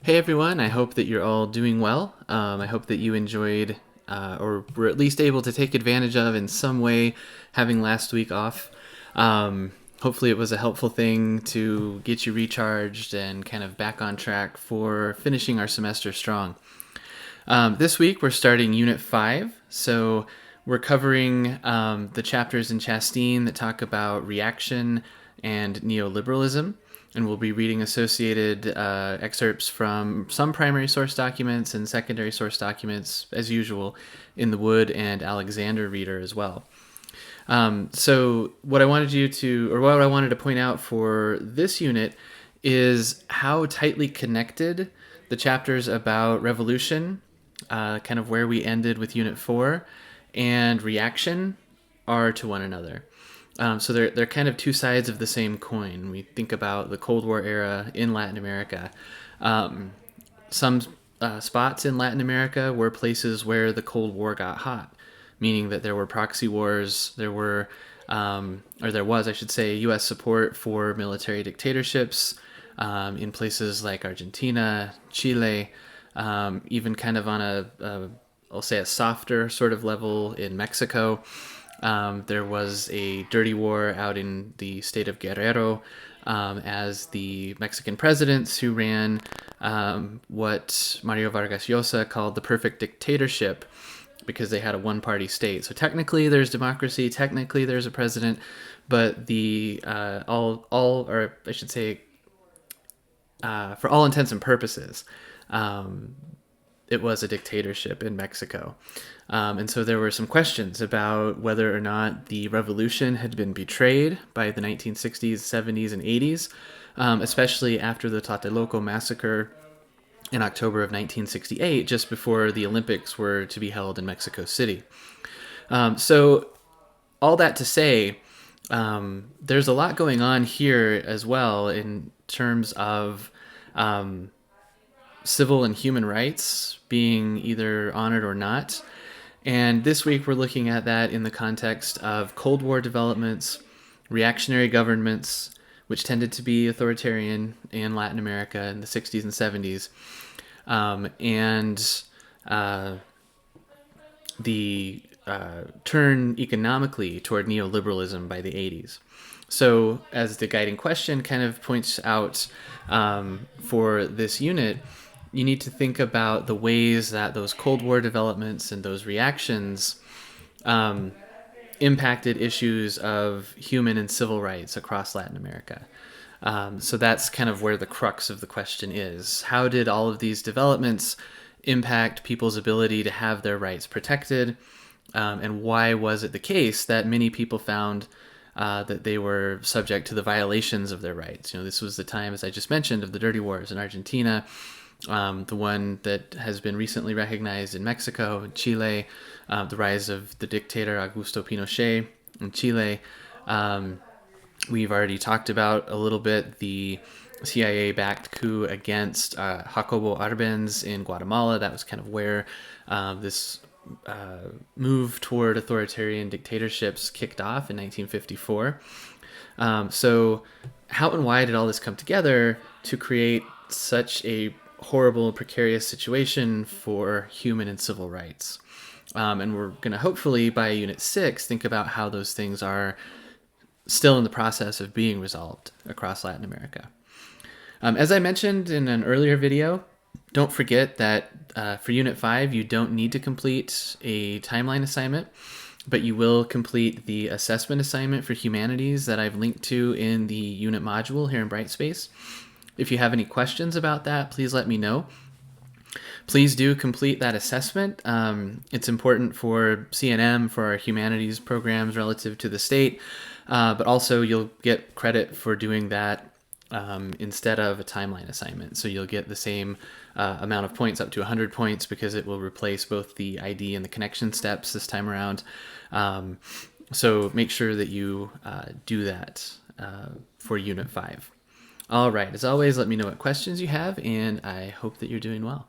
Hey everyone, I hope that you're all doing well. I hope that you enjoyed or were at least able to take advantage of in some way having last week off. Hopefully, it was a helpful thing to get you recharged and kind of back on track for finishing our semester strong. This week, we're starting Unit 5. So, we're covering the chapters in Chasteen that talk about reaction and neoliberalism. And we'll be reading associated excerpts from some primary source documents and secondary source documents, as usual, in the Wood and Alexander reader as well. So what I wanted you to, or what I wanted to point out for this unit is how tightly connected the chapters about revolution, kind of where we ended with Unit 4, and reaction are to one another. So they're kind of two sides of the same coin. We think about the Cold War era in Latin America. Some spots in Latin America were places where the Cold War got hot, meaning that there were proxy wars, there were, or there was, I should say, U.S. support for military dictatorships in places like Argentina, Chile, even kind of on I'll say a softer sort of level in Mexico. There was a dirty war out in the state of Guerrero as the Mexican presidents who ran what Mario Vargas Llosa called the perfect dictatorship because they had a one-party state. So technically there's democracy, technically there's a president, but the or I should say, for all intents and purposes, it was a dictatorship in Mexico. And so there were some questions about whether or not the revolution had been betrayed by the 1960s, 70s, and 80s, especially after the Tlatelolco massacre in October of 1968, just before the Olympics were to be held in Mexico City. So all that to say, there's a lot going on here as well in terms of civil and human rights being either honored or not. And this week we're looking at that in the context of Cold War developments, reactionary governments, which tended to be authoritarian in Latin America in the 60s and 70s, and the turn economically toward neoliberalism by the 80s. So, as the guiding question kind of points out for this unit, you need to think about the ways that those Cold War developments and those reactions impacted issues of human and civil rights across Latin America. So that's kind of where the crux of the question is. How did all of these developments impact people's ability to have their rights protected? And why was it the case that many people found that they were subject to the violations of their rights? You know, this was the time, as I just mentioned, of the dirty wars in Argentina, the one that has been recently recognized in Mexico, Chile, the rise of the dictator Augusto Pinochet in Chile. We've already talked about a little bit the CIA-backed coup against Jacobo Arbenz in Guatemala. That was kind of where this move toward authoritarian dictatorships kicked off in 1954. So how and why did all this come together to create such a horrible, precarious situation for human and civil rights? And we're going to hopefully, by Unit 6, think about how those things are still in the process of being resolved across Latin America. As I mentioned in an earlier video, don't forget that for Unit 5, you don't need to complete a timeline assignment, but you will complete the assessment assignment for humanities that I've linked to in the unit module here in Brightspace. If you have any questions about that, please let me know. Please do complete that assessment. It's important for CNM, for our humanities programs relative to the state, but also you'll get credit for doing that instead of a timeline assignment. So you'll get the same amount of points, up to 100 points, because it will replace both the ID and the connection steps this time around. So make sure that you do that for Unit 5. All right, as always, let me know what questions you have, and I hope that you're doing well.